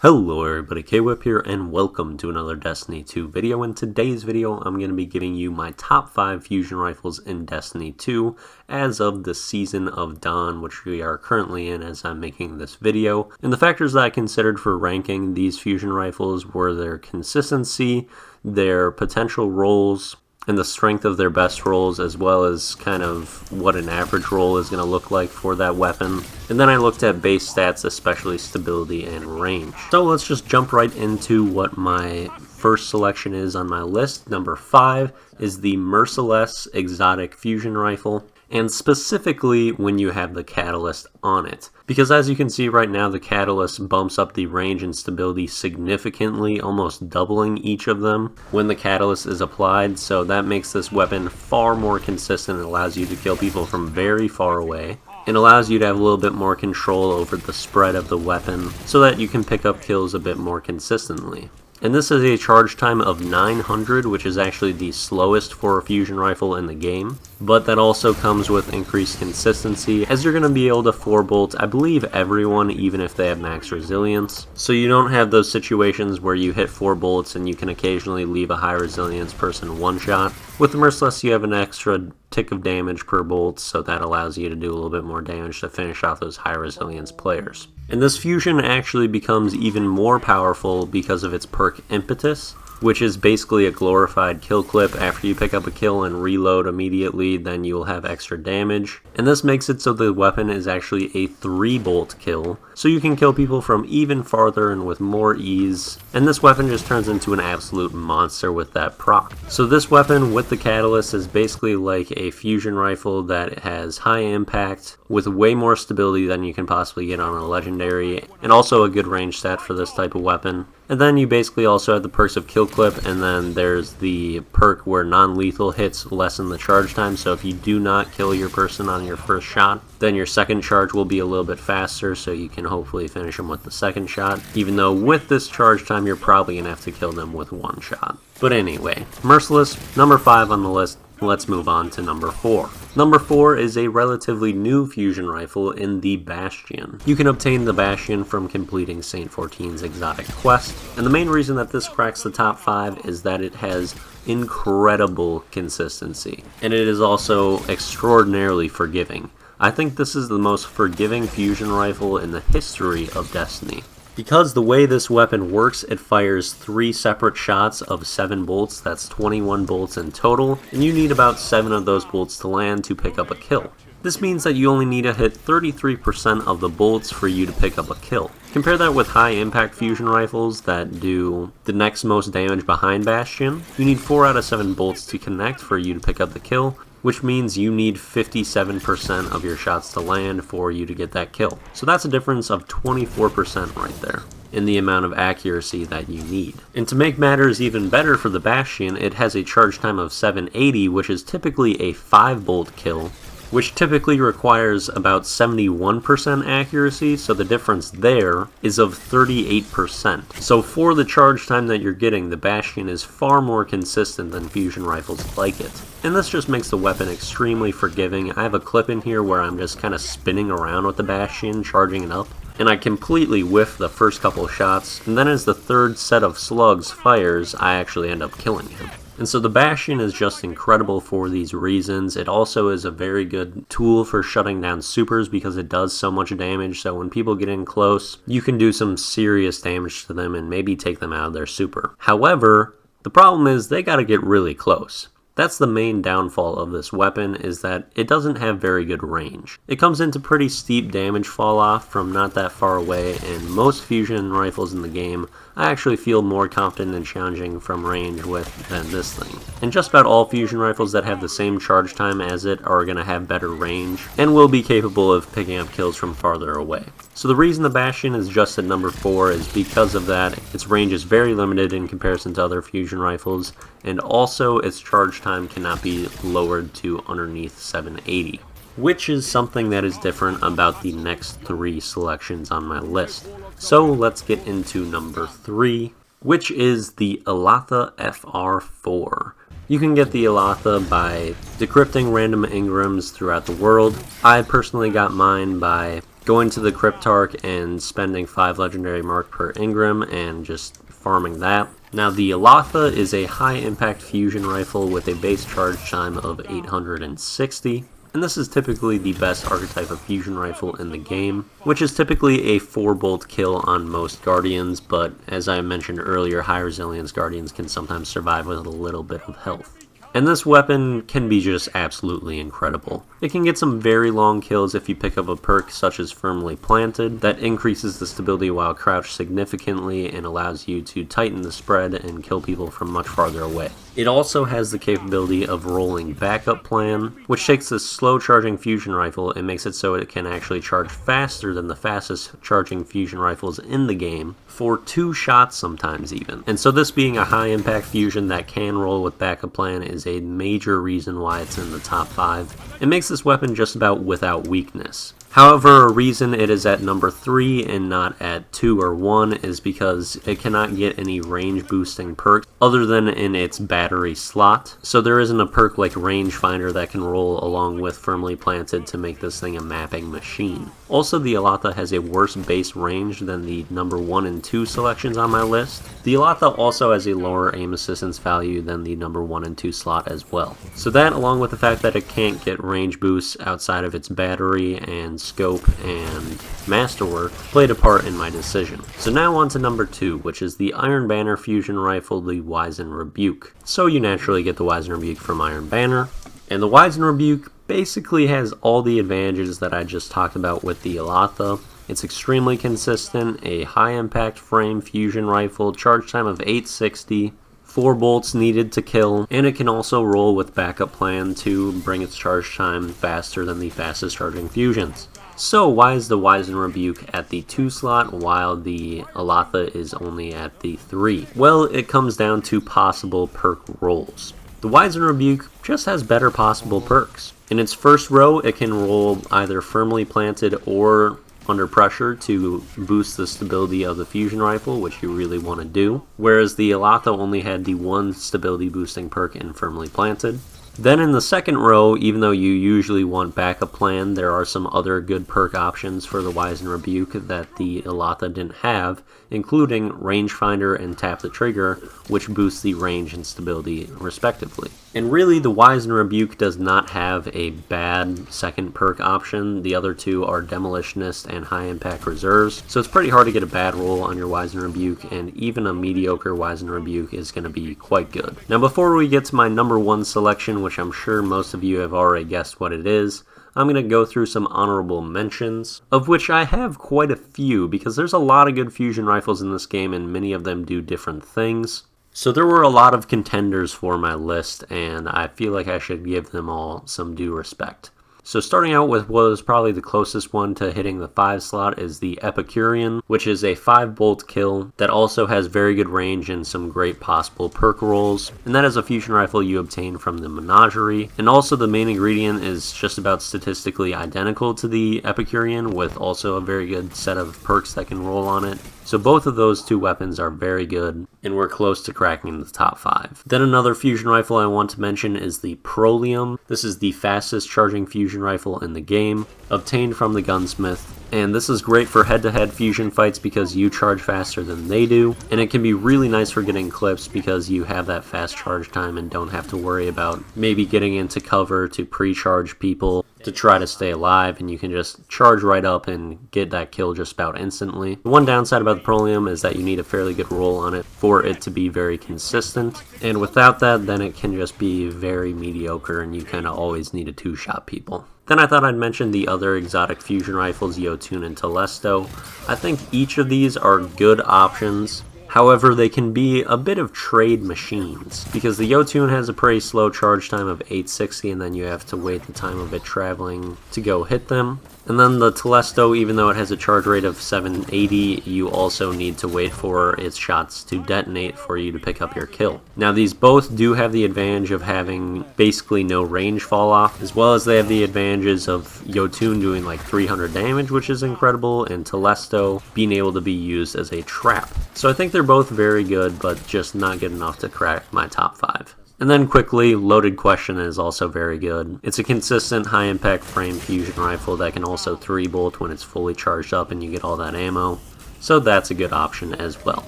Hello everybody, K-Whip here and welcome to another Destiny 2 video. In today's video, I'm going to be giving you my top 5 fusion rifles in Destiny 2 as of the Season of Dawn, which we are currently in as I'm making this video. And the factors that I considered for ranking these fusion rifles were their consistency, their potential rolls, and the strength of their best rolls, as well as kind of what an average roll is going to look like for that weapon. And then I looked at base stats, especially stability and range. So let's just jump right into what my first selection is on my list. Number 5 is the Merciless exotic fusion rifle, and specifically when you have the catalyst on it. Because as you can see right now, the catalyst bumps up the range and stability significantly, almost doubling each of them when the catalyst is applied. So that makes this weapon far more consistent. It allows you to kill people from very far away. It allows you to have a little bit more control over the spread of the weapon so that you can pick up kills a bit more consistently. And this is a charge time of 900, which is actually the slowest for a fusion rifle in the game. But that also comes with increased consistency, as you're going to be able to 4-bolt, I believe, everyone, even if they have max resilience. So you don't have those situations where you hit 4 bullets and you can occasionally leave a high resilience person one-shot. With the Merciless, you have an extra tick of damage per bolt, so that allows you to do a little bit more damage to finish off those high resilience players. And this fusion actually becomes even more powerful because of its perk Impetus, which is basically a glorified kill clip. After you pick up a kill and reload immediately, then you will have extra damage. And this makes it so the weapon is actually a 3-bolt kill, so you can kill people from even farther and with more ease. And this weapon just turns into an absolute monster with that proc. So this weapon with the catalyst is basically like a fusion rifle that has high impact with way more stability than you can possibly get on a legendary, and also a good range stat for this type of weapon. And then you basically also have the perks of kill clip, and then there's the perk where non-lethal hits lessen the charge time. So if you do not kill your person on your first shot, then your second charge will be a little bit faster, so you can hopefully finish them with the second shot. Even though with this charge time, you're probably going to have to kill them with one shot. But anyway, Merciless, number 5 on the list. Let's move on to number 4. Number 4 is a relatively new fusion rifle in the Bastion. You can obtain the Bastion from completing Saint 14's exotic quest, and the main reason that this cracks the top 5 is that it has incredible consistency, and it is also extraordinarily forgiving. I think this is the most forgiving fusion rifle in the history of Destiny. Because the way this weapon works, it fires 3 separate shots of 7 bolts, that's 21 bolts in total, and you need about 7 of those bolts to land to pick up a kill. This means that you only need to hit 33% of the bolts for you to pick up a kill. Compare that with high impact fusion rifles that do the next most damage behind Bastion. You need 4 out of 7 bolts to connect for you to pick up the kill, which means you need 57% of your shots to land for you to get that kill. So that's a difference of 24% right there in the amount of accuracy that you need. And to make matters even better for the Bastion, it has a charge time of 780, which is typically a 5-bolt kill, which typically requires about 71% accuracy, so the difference there is of 38%. So for the charge time that you're getting, the Bastion is far more consistent than fusion rifles like it. And this just makes the weapon extremely forgiving. I have a clip in here where I'm just kind of spinning around with the Bastion, charging it up, and I completely whiff the first couple shots, and then as the third set of slugs fires, I actually end up killing him. And so the Bastion is just incredible for these reasons. It also is a very good tool for shutting down supers because it does so much damage. So when people get in close, you can do some serious damage to them and maybe take them out of their super. However, the problem is they gotta get really close. That's the main downfall of this weapon, is that it doesn't have very good range. It comes into pretty steep damage fall off from not that far away, and most fusion rifles in the game I actually feel more confident in challenging from range with than this thing. And just about all fusion rifles that have the same charge time as it are going to have better range, and will be capable of picking up kills from farther away. So the reason the Bastion is just at number 4 is because of that. Its range is very limited in comparison to other fusion rifles, and also its charge time cannot be lowered to underneath 780. Which is something that is different about the next 3 selections on my list. So let's get into number 3, which is the Elatha FR4. You can get the Elatha by decrypting random engrams throughout the world. I personally got mine by going to the Cryptarch and spending 5 legendary mark per Ingram and just farming that. Now the Alatha is a high impact fusion rifle with a base charge time of 860. And this is typically the best archetype of fusion rifle in the game, which is typically a 4-bolt kill on most Guardians, but as I mentioned earlier, high resilience Guardians can sometimes survive with a little bit of health. And this weapon can be just absolutely incredible. It can get some very long kills if you pick up a perk such as Firmly Planted that increases the stability while crouched significantly and allows you to tighten the spread and kill people from much farther away. It also has the capability of rolling backup plan, which takes this slow charging fusion rifle and makes it so it can actually charge faster than the fastest charging fusion rifles in the game, for 2 shots sometimes even. And so this being a high impact fusion that can roll with backup plan is a major reason why it's in the top 5. It makes this weapon just about without weakness. However, a reason it is at number 3 and not at 2 or 1 is because it cannot get any range boosting perks other than in its battery slot. So there isn't a perk like Rangefinder that can roll along with Firmly Planted to make this thing a mapping machine. Also, the Alatha has a worse base range than the number 1 and 2 selections on my list. The Alatha also has a lower aim assistance value than the number 1 and 2 slot as well. So that, along with the fact that it can't get range boosts outside of its battery and scope and masterwork, played a part in my decision. So now on to number 2, which is the Iron Banner fusion rifle, the Wizen Rebuke. So you naturally get the Wizen Rebuke from Iron Banner, and the Wizen Rebuke basically has all the advantages that I just talked about with the Alatha. It's extremely consistent, a high impact frame fusion rifle, charge time of 860, 4 bolts needed to kill, and it can also roll with backup plan to bring its charge time faster than the fastest charging fusions. So why is the Wizen Rebuke at the 2 slot while the Alatha is only at the 3? Well, it comes down to possible perk rolls. The Wizen Rebuke just has better possible perks. In its first row, it can roll either Firmly Planted or Under Pressure to boost the stability of the fusion rifle, which you really want to do, whereas the Alatha only had the 1 stability boosting perk in Firmly Planted. Then in the second row, even though you usually want backup plan, there are some other good perk options for the Wizen Rebuke that the Alatha didn't have, including Rangefinder and Tap the Trigger, which boosts the range and stability respectively. And really, the Wizen Rebuke does not have a bad second perk option. The other 2 are Demolitionist and High Impact Reserves, so it's pretty hard to get a bad roll on your Wizen Rebuke, and even a mediocre Wizen Rebuke is going to be quite good. Now before we get to my number 1 selection, which I'm sure most of you have already guessed what it is, I'm going to go through some honorable mentions, of which I have quite a few, because there's a lot of good fusion rifles in this game and many of them do different things. So there were a lot of contenders for my list, and I feel like I should give them all some due respect. So starting out with what was probably the closest one to hitting the 5 slot is the Epicurean, which is a 5-bolt kill that also has very good range and some great possible perk rolls. And that is a fusion rifle you obtain from the Menagerie. And also the main ingredient is just about statistically identical to the Epicurean, with also a very good set of perks that can roll on it. So both of those 2 weapons are very good, and we're close to cracking the top 5. Then another fusion rifle I want to mention is the Prolium. This is the fastest charging fusion rifle in the game, obtained from the Gunsmith. And this is great for head-to-head fusion fights because you charge faster than they do, and it can be really nice for getting clips because you have that fast charge time and don't have to worry about maybe getting into cover to pre-charge people to try to stay alive, and you can just charge right up and get that kill just about instantly. The one downside about the Prolium is that you need a fairly good roll on it for it to be very consistent, and without that then it can just be very mediocre and you kind of always need to 2-shot people. Then I thought I'd mention the other exotic fusion rifles, Jotun and Telesto. I think each of these are good options. However, they can be a bit of trade machines, because the Jotun has a pretty slow charge time of 860 and then you have to wait the time of it traveling to go hit them. And then the Telesto, even though it has a charge rate of 780, you also need to wait for its shots to detonate for you to pick up your kill. Now these both do have the advantage of having basically no range fall off, as well as they have the advantages of Jotun doing like 300 damage, which is incredible, and Telesto being able to be used as a trap. So I think they're both very good, but just not good enough to crack my top 5. And then quickly, Loaded Question is also very good. It's a consistent high impact frame fusion rifle that can also 3-bolt when it's fully charged up and you get all that ammo. So that's a good option as well.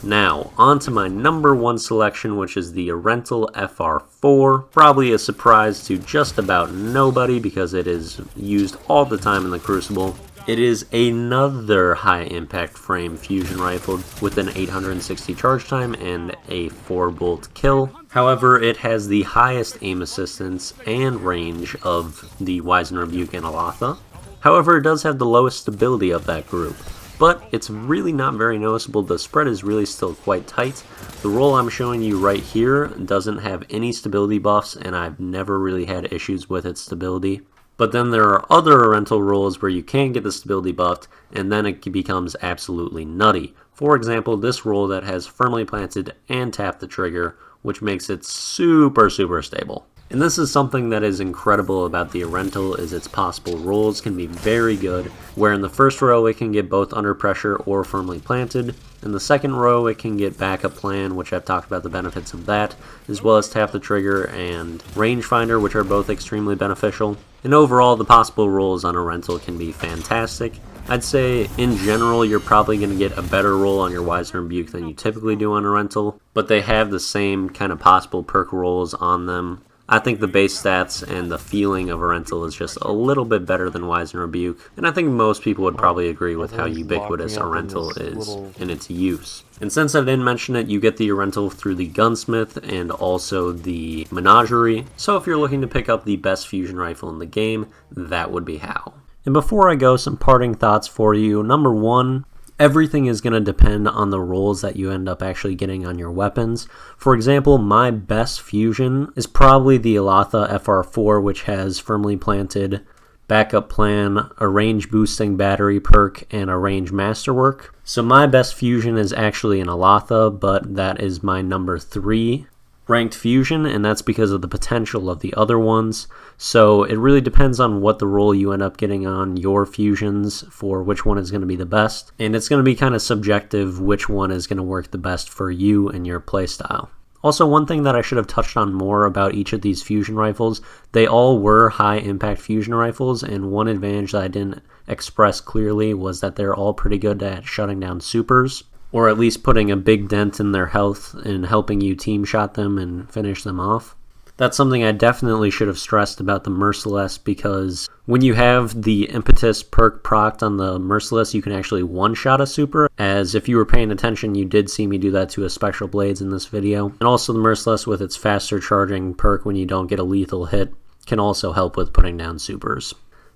Now, on to my number 1 selection, which is the Rental FR4. Probably a surprise to just about nobody because it is used all the time in the Crucible. It is another high impact frame fusion rifle with an 860 charge time and a 4-bolt kill. However, it has the highest aim assistance and range of the Wise and Rebuke and Alatha. However, it does have the lowest stability of that group. But it's really not very noticeable. The spread is really still quite tight. The roll I'm showing you right here doesn't have any stability buffs, and I've never really had issues with its stability. But then there are other rental rolls where you can get the stability buffed, and then it becomes absolutely nutty. For example, this roll that has firmly planted and tapped the trigger, which makes it super stable. And this is something that is incredible about the rental, is its possible rolls can be very good, where in the first row it can get both under pressure or firmly planted. In the second row it can get backup plan, which I've talked about the benefits of that, as well as tap the trigger and rangefinder, which are both extremely beneficial. And overall, the possible rolls on a rental can be fantastic. I'd say in general you're probably going to get a better roll on your Wise and Rebuke than you typically do on a rental, but they have the same kind of possible perk rolls on them. I think the base stats and the feeling of a rental is just a little bit better than Wise and Rebuke, and I think most people would probably agree with how ubiquitous a rental is in its use. And since I didn't mention it, you get the rental through the Gunsmith and also the Menagerie, so if you're looking to pick up the best fusion rifle in the game, that would be how. And before I go, some parting thoughts for you. Number 1, everything is going to depend on the rolls that you end up actually getting on your weapons. For example, my best fusion is probably the Alatha FR4, which has firmly planted, backup plan, a range boosting battery perk, and a range masterwork. So my best fusion is actually an Alatha, but that is my number 3 ranked fusion, and that's because of the potential of the other ones. So it really depends on what the roll you end up getting on your fusions for which one is going to be the best, and it's going to be kind of subjective which one is going to work the best for you and your playstyle. Also, one thing that I should have touched on more about each of these fusion rifles, they all were high impact fusion rifles, and one advantage that I didn't express clearly was that they're all pretty good at shutting down supers, or at least putting a big dent in their health and helping you team shot them and finish them off. That's something I definitely should have stressed about the Merciless, because when you have the Impetus perk procced on the Merciless, you can actually one-shot a super, as if you were paying attention, you did see me do that to a Spectral Blades in this video. And also the Merciless with its faster charging perk when you don't get a lethal hit can also help with putting down supers.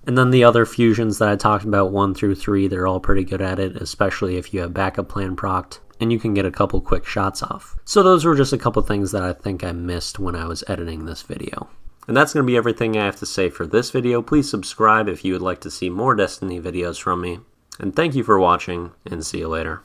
And then the other fusions that I talked about, 1 through 3, they're all pretty good at it, especially if you have backup plan procced, and you can get a couple quick shots off. So those were just a couple things that I think I missed when I was editing this video. And that's going to be everything I have to say for this video. Please subscribe if you would like to see more Destiny videos from me. And thank you for watching, and see you later.